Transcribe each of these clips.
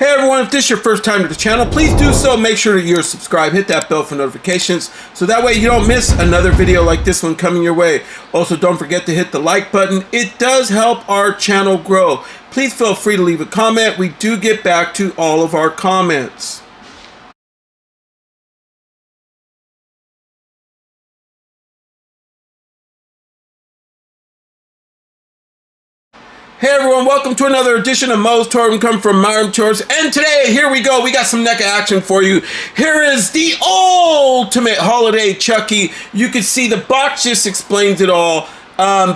Hey everyone, if this is your first time to the channel, please do so. Make sure that you're subscribed, hit that bell for notifications, so that way you don't miss another video like this one coming your way. Also, don't forget to hit the like button. It does help our channel grow. Please feel free to leave a comment. We do get back to all of our comments. Hey everyone, welcome to another edition of MOE'S Tour. Come from Myron Tours, and today, here we go. We got some NECA action for you. Here is the ultimate holiday Chucky. You can see the box just explains it all.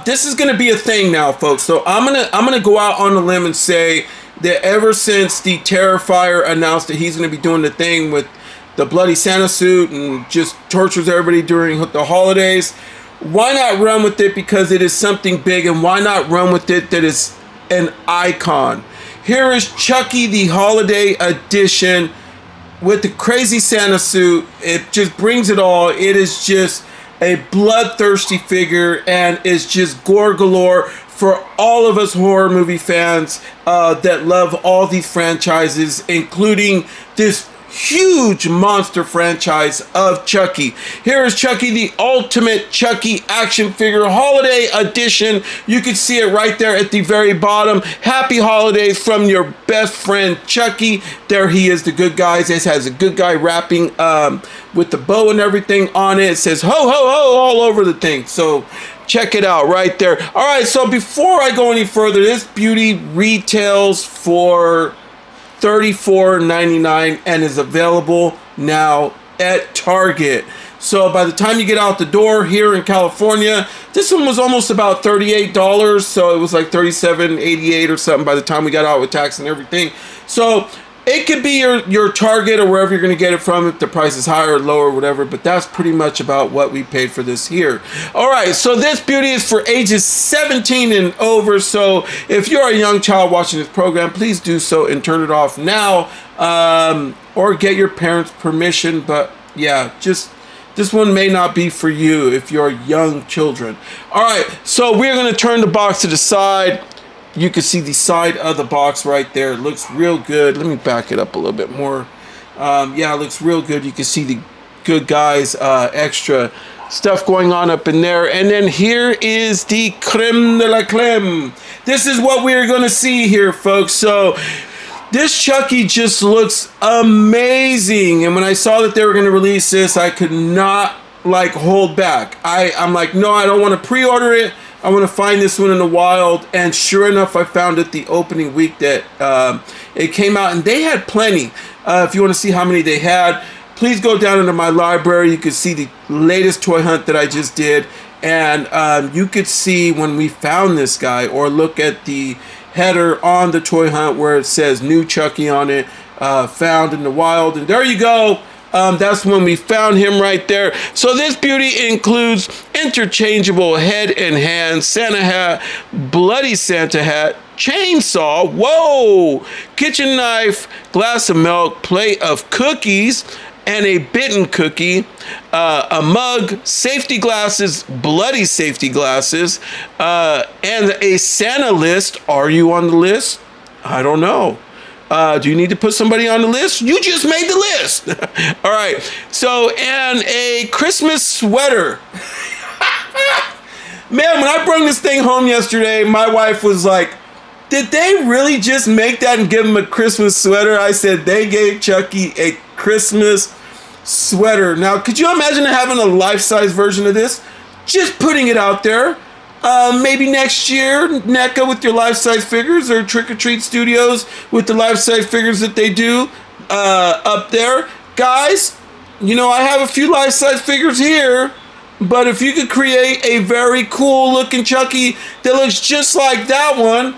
This is gonna be a thing now, folks. So I'm gonna go out on a limb and say that ever since the Terrifier announced that he's gonna be doing the thing with the bloody Santa suit and just tortures everybody during the holidays, why not run with it because it is something big, and why not run with it that is an icon? Here is Chucky, the holiday edition with the crazy Santa suit. It just brings it all. It is just a bloodthirsty figure and is just gore galore for all of us horror movie fans that love all these franchises, including this huge monster franchise of Chucky. Here is Chucky, the ultimate Chucky action figure holiday edition. You can see it right there at the very bottom. Happy holidays from your best friend Chucky. There he is, the good guys. This has a good guy rapping with the bow and everything on it. It says ho ho ho all over the thing. So check it out right there. All right, so before I go any further, this beauty retails for $34.99 and is available now at Target. So by the time you get out the door here in California, this one was almost about $38, so it was like $37.88 or something by the time we got out with tax and everything. So it could be your Target or wherever you're going to get it from if the price is higher or lower or whatever, but that's pretty much about what we paid for this here. All right, so this beauty is for ages 17 and over, so if you're a young child watching this program, please do so and turn it off now, or get your parents' permission, but yeah, just this one may not be for you if you're young children. All right, so we're going to turn the box to the side. You can see the side of the box right there. It looks real good. Let me back it up a little bit more. Yeah, it looks real good. You can see the good guys, extra stuff going on up in there. And then here is the creme de la creme. This is what we're going to see here, folks. So this Chucky just looks amazing. And when I saw that they were going to release this, I could not hold back. I'm like, no, I don't want to pre-order it. I want to find this one in the wild, and sure enough, I found it the opening week that it came out, and they had plenty. If you want to see how many they had, please go down into my library. You can see the latest toy hunt that I just did, and you could see when we found this guy, or look at the header on the toy hunt where it says new Chucky on it, found in the wild, and there you go. That's when we found him right there. So this beauty includes interchangeable head and hand, Santa hat, bloody Santa hat, chainsaw, whoa, kitchen knife, glass of milk, plate of cookies, and a bitten cookie, a mug, safety glasses, bloody safety glasses, and a Santa list. Are you on the list? I don't know. Do you need to put somebody on the list? You just made the list. All right. So, and a Christmas sweater. Man, when I brought this thing home yesterday, my wife was like, did they really just make that and give him a Christmas sweater? I said, they gave Chucky a Christmas sweater. Now, could you imagine having a life-size version of this? Just putting it out there. Maybe next year, NECA with your life-size figures, or Trick or Treat Studios with the life-size figures that they do up there. Guys, you know, I have a few life-size figures here, but if you could create a very cool-looking Chucky that looks just like that one,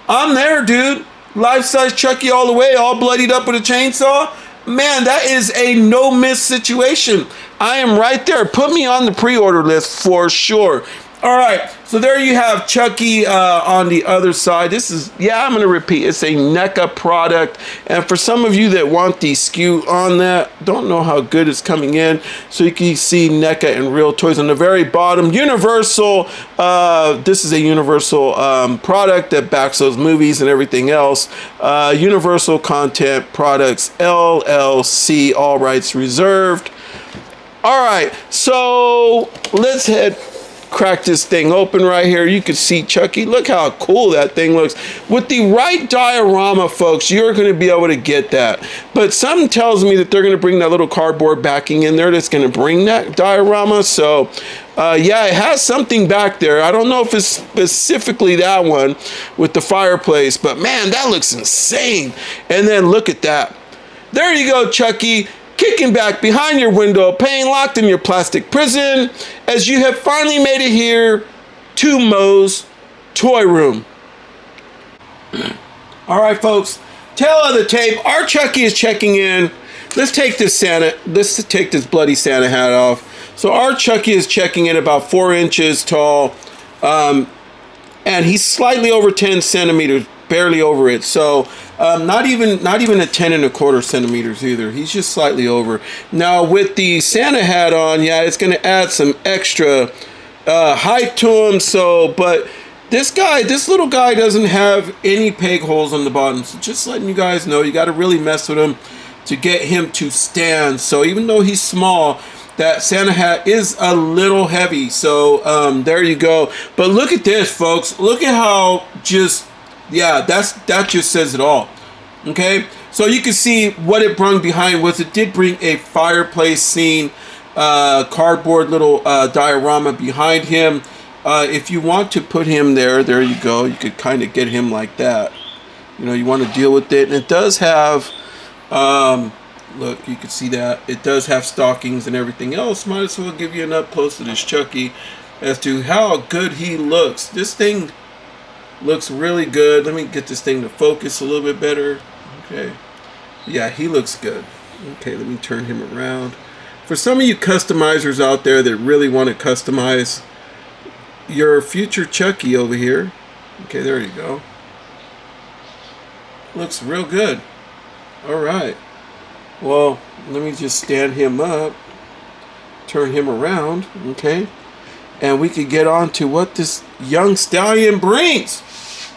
I'm there, dude. Life-size Chucky all the way, all bloodied up with a chainsaw. Man, that is a no-miss situation. I am right there. Put me on the pre-order list for sure. All right, so there you have Chucky on the other side. This is, yeah, I'm going to repeat, it's a Neca product. And for some of you that want the SKU on that, don't know how good it's coming in. So you can see Neca and Real Toys on the very bottom. Universal, this is a Universal product that backs those movies and everything else. Universal Content Products, LLC, all rights reserved. All right, so let's crack this thing open right here. You can see Chucky. Look how cool that thing looks. With the right diorama, folks, you're going to be able to get that. But something tells me that they're going to bring that little cardboard backing in there that's going to bring that diorama. So, yeah, it has something back there. I don't know if it's specifically that one with the fireplace, but man, that looks insane. And then look at that. There you go, Chucky. Kicking back behind your window, pane locked in your plastic prison, as you have finally made it here to MOE'S Toy Room. All right, folks, tail of the tape. Our Chucky is checking in. Let's take this bloody Santa hat off. So our Chucky is checking in about 4 inches tall, and he's slightly over 10 centimeters, barely over it. So not even a 10¼ centimeters either. He's just slightly over. Now with the Santa hat on, yeah, it's going to add some extra height to him. So, but this little guy doesn't have any peg holes on the bottom. So just letting you guys know, you got to really mess with him to get him to stand. So even though he's small, that Santa hat is a little heavy. So there you go. But look at this, folks. Look at how just, yeah, that just says it all. Okay, so you can see what it brought behind was it did bring a fireplace scene, cardboard little diorama behind him. If you want to put him there you go. You could kind of get him like that. You know, you want to deal with it, and it does have, look, you can see that it does have stockings and everything else. Might as well give you an up close to this Chucky as to how good he looks. This thing looks really good. Let me get this thing to focus a little bit better. Okay. Yeah, he looks good. Okay, let me turn him around. For some of you customizers out there that really want to customize your future Chucky over here. Okay, there you go. Looks real good. All right. Well, let me just stand him up. Turn him around. Okay. And we could get on to what this young stallion brings.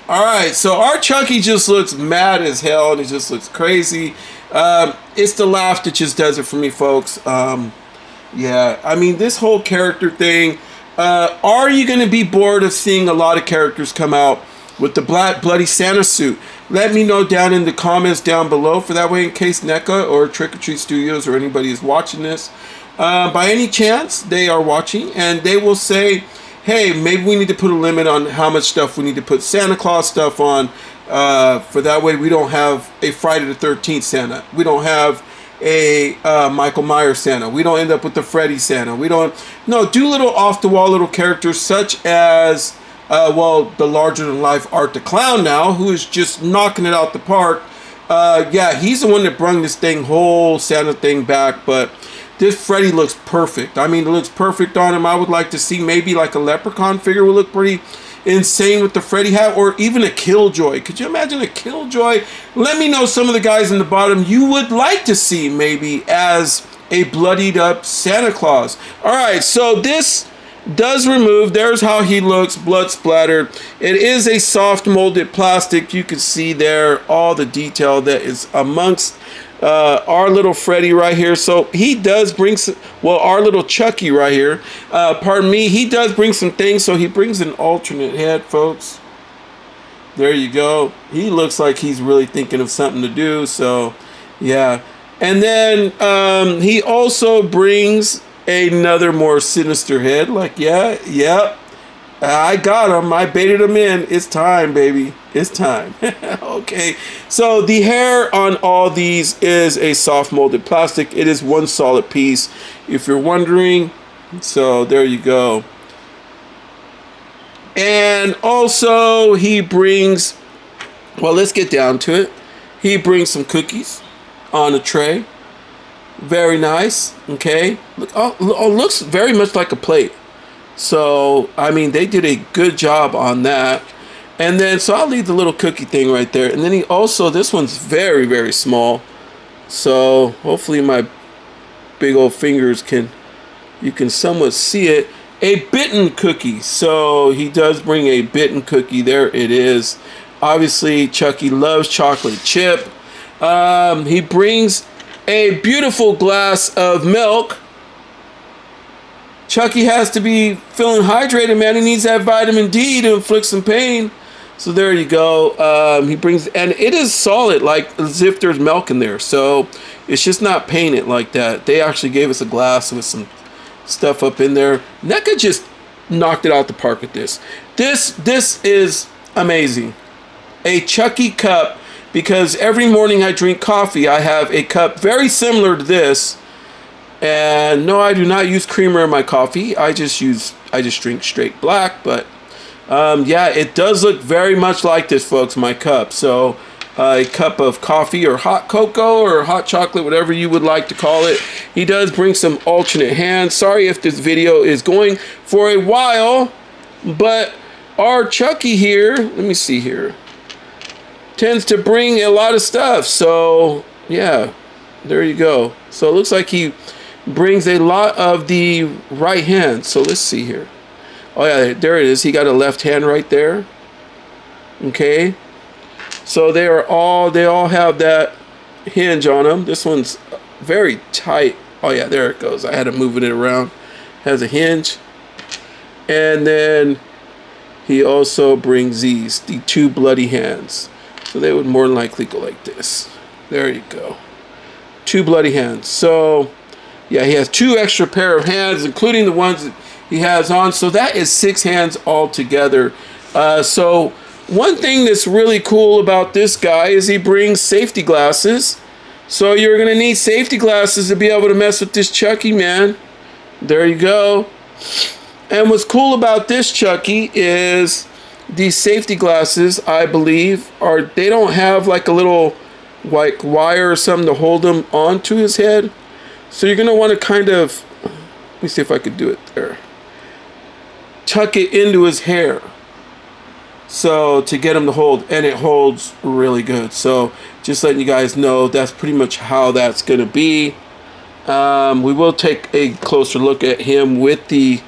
All right, so our Chucky just looks mad as hell, and he just looks crazy. It's the laugh that just does it for me, folks. Yeah, I mean, this whole character thing. Are you going to be bored of seeing a lot of characters come out with the black bloody Santa suit? Let me know down in the comments down below, for that way, in case Neca or Trick or Treat Studios or anybody is watching this, by any chance they are watching, and they will say, hey, maybe we need to put a limit on how much stuff we need to put Santa Claus stuff on, for that way we don't have a Friday the 13th Santa. We don't have a Michael Myers Santa. We don't end up with the Freddy Santa. We don't, no, do little off-the-wall little characters such as, well, the larger-than-life Art the Clown now, who is just knocking it out the park. Yeah, he's the one that brought this whole Santa thing back, but this Freddy looks perfect. I mean, it looks perfect on him. I would like to see maybe like a Leprechaun figure would look pretty insane with the Freddy hat, or even a Killjoy. Could you imagine a Killjoy? Let me know some of the guys in the bottom you would like to see maybe as a bloodied up Santa Claus. All right, so this does remove. There's how he looks, blood splattered. It is a soft molded plastic. You can see there all the detail that is amongst our little Freddy right here. So he does bring some, well, our little Chucky right here, pardon me, he does bring some things. So he brings an alternate head, folks. There you go. He looks like he's really thinking of something to do. So yeah, and then he also brings another more sinister head. Like, yeah, I got him. I baited him in. It's time, baby. It's time. Okay. So the hair on all these is a soft molded plastic. It is one solid piece, if you're wondering. So there you go. And also he brings, well, let's get down to it. He brings some cookies on a tray. Very nice. Okay. Look, oh, looks very much like a plate. So, I mean, they did a good job on that. And then, so I'll leave the little cookie thing right there. And then he also, this one's very, very small. So, hopefully my big old fingers you can somewhat see it. A bitten cookie. So, he does bring a bitten cookie. There it is. Obviously, Chucky loves chocolate chip. He brings a beautiful glass of milk. Chucky has to be feeling hydrated, man. He needs that vitamin D to inflict some pain. So there you go. He brings, and it is solid, like as if there's milk in there. So it's just not painted like that. They actually gave us a glass with some stuff up in there. Neca just knocked it out the park with this. This is amazing. A Chucky cup, because every morning I drink coffee. I have a cup very similar to this. And no, I do not use creamer in my coffee. I just drink straight black. But yeah, it does look very much like this, folks, my cup. So a cup of coffee or hot cocoa or hot chocolate, whatever you would like to call it. He does bring some alternate hands. Sorry if this video is going for a while, but our Chucky here, let me see here, tends to bring a lot of stuff. So yeah, there you go. So it looks like he brings a lot of the right hand. So let's see here. Oh yeah, there it is. He got a left hand right there. Okay. So they all have that hinge on them. This one's very tight. Oh yeah, there it goes. I had to move it around. Has a hinge. And then he also brings these, the two bloody hands. So they would more than likely go like this. There you go. Two bloody hands. So yeah, he has two extra pair of hands, including the ones that he has on. So that is 6 hands altogether. So one thing that's really cool about this guy is he brings safety glasses. So you're going to need safety glasses to be able to mess with this Chucky, man. There you go. And what's cool about this Chucky is these safety glasses, I believe, they don't have like a little like wire or something to hold them onto his head. So you're going to want to kind of, let me see if I could do it there, tuck it into his hair. So to get him to hold, and it holds really good. So just letting you guys know, that's pretty much how that's going to be. We will take a closer look at him with the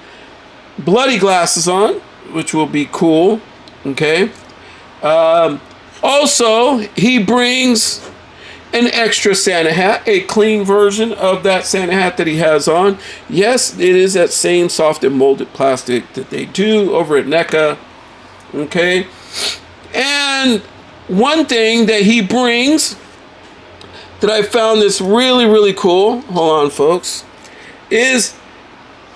bloody glasses on, which will be cool. Okay. Also, he brings an extra Santa hat, a clean version of that Santa hat that he has on. Yes, it is that same soft and molded plastic that they do over at Neca. Okay. And one thing that he brings that I found this really, really cool, hold on folks, is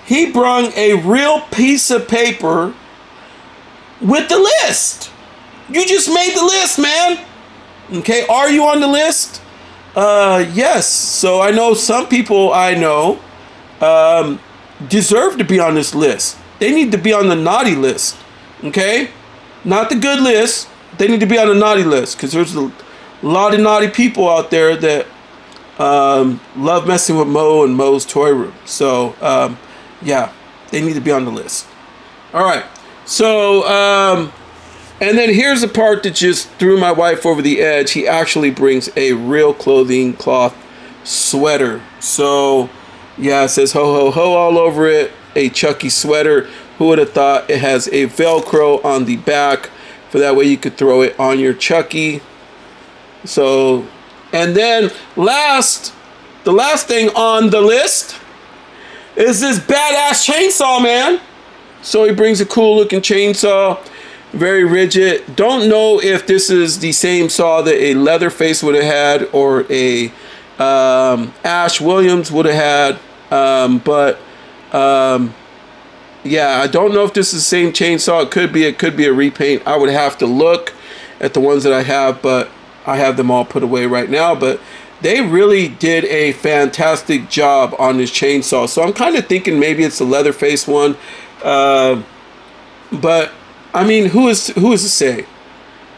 he brung a real piece of paper with the list. You just made the list, man. Okay, are you on the list? Yes. So I know some people I know deserve to be on this list. They need to be on the naughty list. Okay? Not the good list. They need to be on the naughty list, because there's a lot of naughty people out there that love messing with Mo and Mo's Toy Room. So, yeah, they need to be on the list. All right. So, and then here's the part that just threw my wife over the edge. He actually brings a real clothing cloth sweater. So, yeah, it says ho, ho, ho all over it. A Chucky sweater. Who would have thought? It has a Velcro on the back, for that way you could throw it on your Chucky. So, and then the last thing on the list is this badass chainsaw, man. So he brings a cool looking chainsaw, very rigid. Don't know if this is the same saw that a Leatherface would have had or a Ash Williams would have had, but yeah, I don't know if this is the same chainsaw. It could be a repaint. I would have to look at the ones that I have, but I have them all put away right now. But they really did a fantastic job on this chainsaw. So I'm kind of thinking maybe it's a Leatherface one. But I mean, who is to say?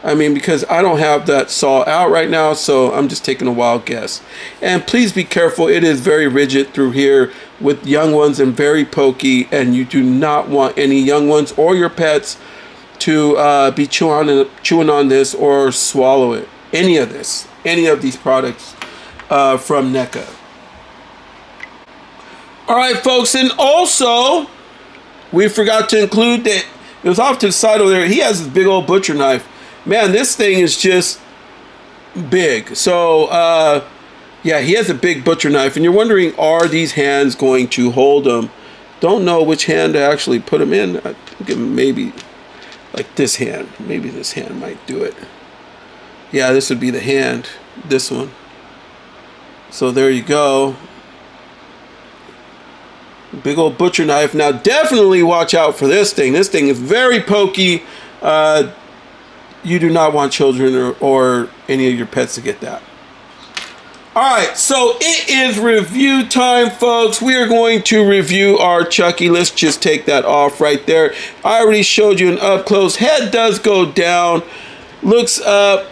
I mean, because I don't have that saw out right now, so I'm just taking a wild guess. And please be careful. It is very rigid through here. with young ones and very pokey, and you do not want any young ones or your pets to be chewing on this or swallow it. Any of these products from Neca. All right, folks, and also we forgot to include that it was off to the side over there. He has this big old butcher knife. Man, this thing is just big. So, yeah, he has a big butcher knife, and you're wondering, are these hands going to hold him? Don't know which hand to actually put him in. I think maybe like this hand. Maybe this hand might do it. Yeah, this would be the hand. This one. So there you go. Big old butcher knife. Now definitely watch out for this thing. This thing is very pokey. You do not want children or any of your pets to get that. Alright, so it is review time, folks. We are going to review our Chucky. Let's just take that off right there. I already showed you an up close. Head does go down. Looks up.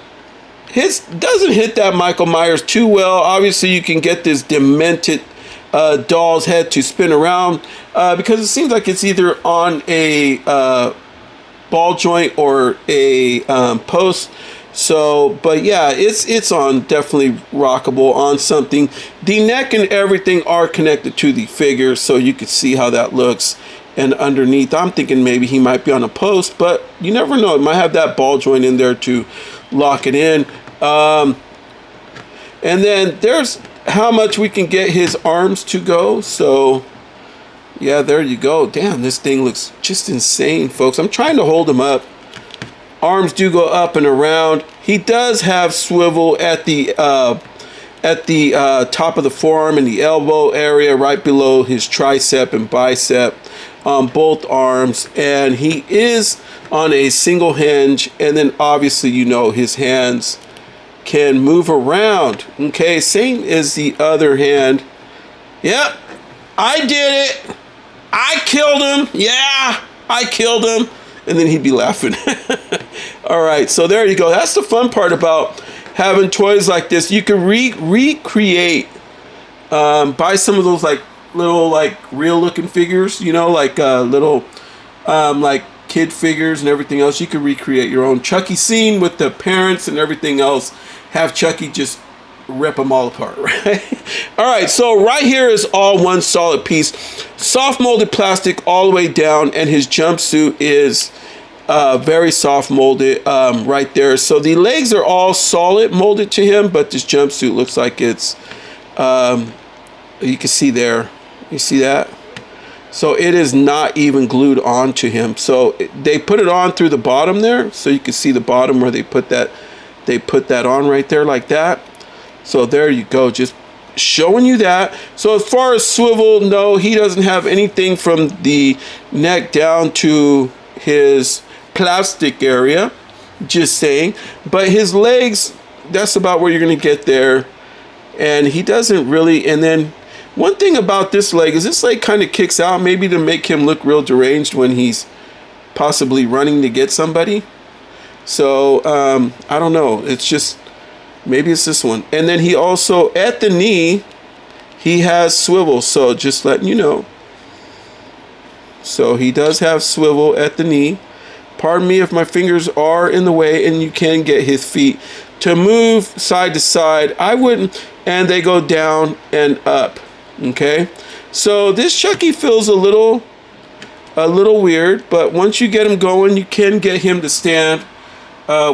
His doesn't hit that Michael Myers too well. Obviously, you can get this demented doll's head to spin around because it seems like it's either on a ball joint or a post. So, but yeah, it's on definitely rockable on something. The neck and everything are connected to the figure, so you can see how that looks. And underneath, I'm thinking maybe he might be on a post, but you never know. It might have that ball joint in there to lock it in. And then there's how much we can get his arms to go. So yeah, there you go. Damn, this thing looks just insane, folks. I'm trying to hold him up. Arms do go up and around. He does have swivel at the top of the forearm and the elbow area, right below his tricep and bicep on both arms. And he is on a single hinge. And then obviously, you know, his hands can move around. Okay, same as the other hand. Yep, I did it. I killed him. Yeah, I killed him. And then he'd be laughing. All right, so there you go. That's the fun part about having toys like this. You can recreate, buy some of those like little like real looking figures, you know, like little like kid figures and everything else. You can recreate your own Chucky scene with the parents and everything else. Have Chucky just rip them all apart, right? All right, so right here is all one solid piece. Soft molded plastic all the way down, and his jumpsuit is very soft molded right there. So the legs are all solid molded to him, but this jumpsuit looks like it's, you can see there. You see that? So it is not even glued onto him. So they put it on through the bottom there, so you can see the bottom where they put that. They put that on right there like that. So there you go, just showing you that. So as far as swivel, no, he doesn't have anything from the neck down to his plastic area, just saying. But his legs, that's about where you're gonna get there. And he doesn't really, and then one thing about this leg is this leg kind of kicks out, maybe to make him look real deranged when he's possibly running to get somebody. So, I don't know. It's just, maybe it's this one. And then he also, at the knee, he has swivel. So, just letting you know. So, he does have swivel at the knee. Pardon me if my fingers are in the way, and you can get his feet to move side to side. I wouldn't. And they go down and up. Okay? So, this Chucky feels a little weird. But once you get him going, you can get him to stand.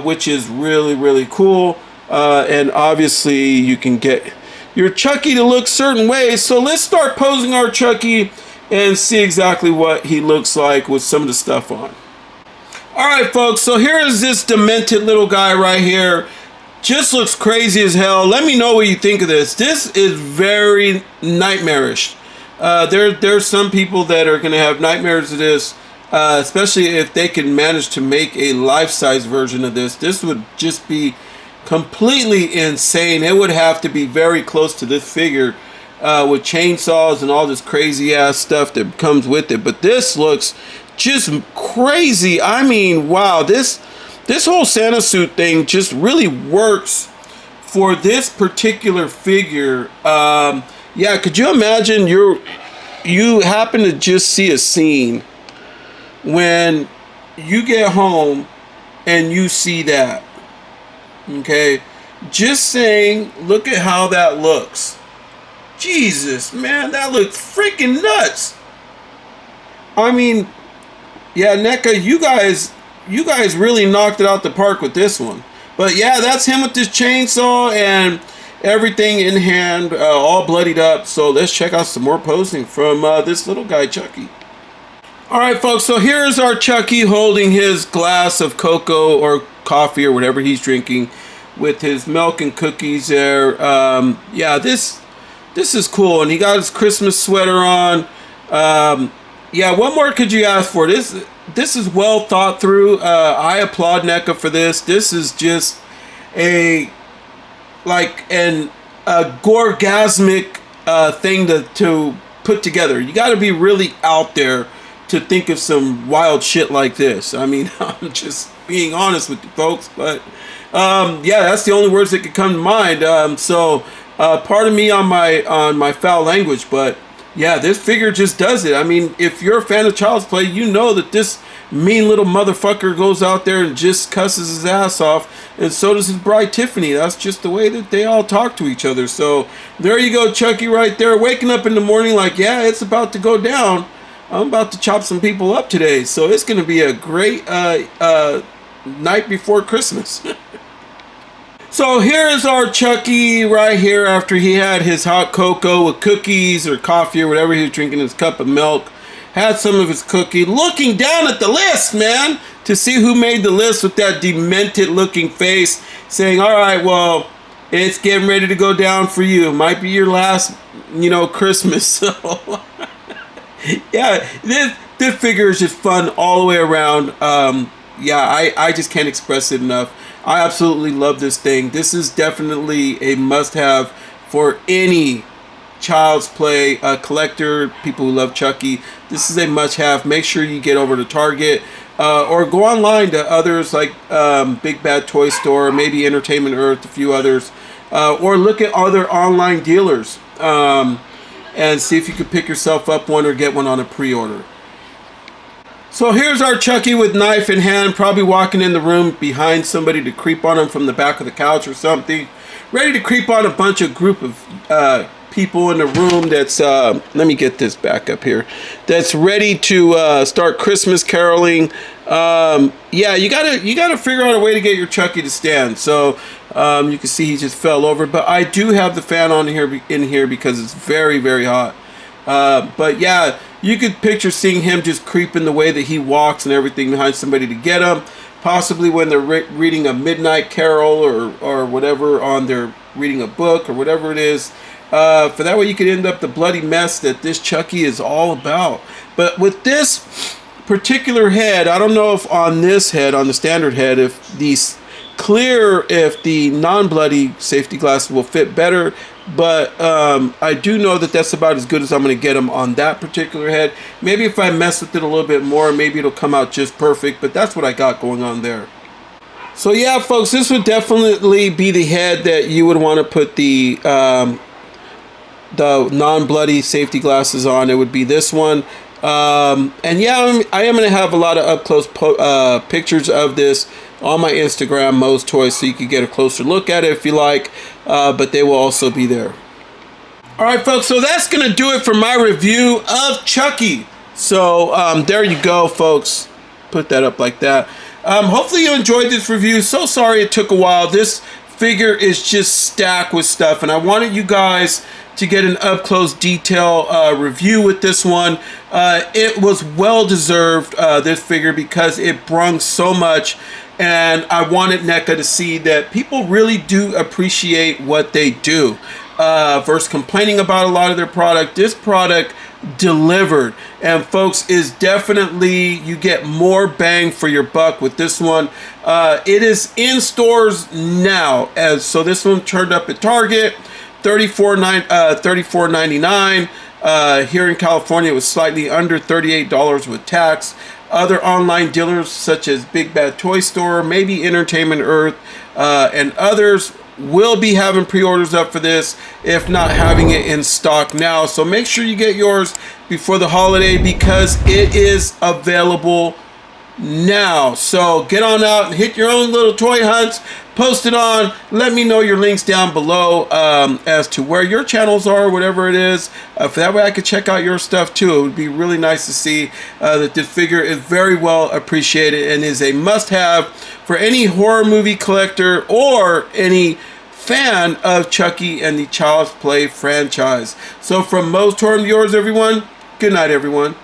Which is really, really cool. And obviously you can get your Chucky to look certain ways. So let's start posing our Chucky and see exactly what he looks like with some of the stuff on. All right, folks. So here is this demented little guy right here. Just looks crazy as hell. Let me know what you think of this. This is very nightmarish. There's some people that are going to have nightmares of this. Especially if they can manage to make a life-size version of this. This would just be completely insane. It would have to be very close to this figure with chainsaws and all this crazy-ass stuff that comes with it. But this looks just crazy. I mean, wow. This whole Santa suit thing just really works for this particular figure. Yeah, could you imagine you happen to just see a scene when you get home and you see that, okay, just saying, look at how that looks. Jesus, man, that looks freaking nuts. I mean, yeah, Neca, you guys really knocked it out the park with this one. But yeah, that's him with this chainsaw and everything in hand, all bloodied up. So let's check out some more posing from this little guy, Chucky. All right, folks, so here's our Chucky holding his glass of cocoa or coffee or whatever he's drinking with his milk and cookies there. Yeah, this is cool. And he got his Christmas sweater on. Yeah, what more could you ask for? This is well thought through. I applaud Neca for this. This is just a gorgasmic thing to put together. You got to be really out there to think of some wild shit like this. I mean, I'm just being honest with you folks, but yeah, that's the only words that could come to mind. So pardon me on my foul language, but yeah, this figure just does it. I mean, if you're a fan of Child's Play, you know that this mean little motherfucker goes out there and just cusses his ass off, and so does his bride Tiffany. That's just the way that they all talk to each other. So there you go, Chucky, right there, waking up in the morning like, yeah, it's about to go down. I'm about to chop some people up today, so it's going to be a great night before Christmas. So here's our Chucky right here after he had his hot cocoa with cookies or coffee or whatever he was drinking, his cup of milk. Had some of his cookie, looking down at the list, man, to see who made the list with that demented looking face, saying, all right, well, it's getting ready to go down for you. Might be your last, Christmas. So, yeah, this figure is just fun all the way around. Yeah, I just can't express it enough. I absolutely love this thing. This is definitely a must-have for any Child's Play collector, people who love Chucky. This is a must-have. Make sure you get over to Target or go online to others like Big Bad Toy Store, maybe Entertainment Earth, a few others, or look at other online dealers and see if you could pick yourself up one or get one on a pre-order. So here's our Chucky with knife in hand, probably walking in the room behind somebody to creep on him from the back of the couch or something. Ready to creep on a bunch of group of people in the room that's, let me get this back up here, that's ready to start Christmas caroling. Yeah, you gotta figure out a way to get your Chucky to stand. So you can see he just fell over, but I do have the fan on in here because it's very, very hot. But yeah, you could picture seeing him just creeping the way that he walks and everything behind somebody to get him. Possibly when they're reading a midnight carol or whatever, on their reading a book or whatever it is. For that way you could end up the bloody mess that this Chucky is all about. But with this particular head, I don't know if on this head, on the standard head, if the non-bloody safety glasses will fit better. But I do know that that's about as good as I'm going to get them on that particular head. Maybe if I mess with it a little bit more, maybe it'll come out just perfect. But that's what I got going on there. So yeah, folks, this would definitely be the head that you would want to put the non-bloody safety glasses on. It would be this one. And yeah, I am going to have a lot of up-close pictures of this on my Instagram, MOE'S Toys, so you can get a closer look at it if you like, but they will also be there. All right, folks, so that's going to do it for my review of Chucky. So there you go, folks. Put that up like that. Hopefully you enjoyed this review. So sorry it took a while. This figure is just stacked with stuff, and I wanted you guys to get an up-close detail review with this one. It was well-deserved, this figure, because it brung so much, and I wanted Neca to see that people really do appreciate what they do. Versus complaining about a lot of their product, this product delivered. And folks, is definitely, you get more bang for your buck with this one. It is in stores now, so this one turned up at Target. $34.99. Here in California, it was slightly under $38 with tax. Other online dealers such as Big Bad Toy Store, maybe Entertainment Earth, and others, will be having pre-orders up for this, if not having it in stock now. So make sure you get yours before the holiday because it is available now. So get on out and hit your own little toy hunts, post it on, let me know your links down below as to where your channels are, whatever it is, for that way I could check out your stuff too. It would be really nice to see that this figure is very well appreciated and is a must-have for any horror movie collector or any fan of Chucky and the Child's Play franchise. So from Moe's to yours, everyone, good night, everyone.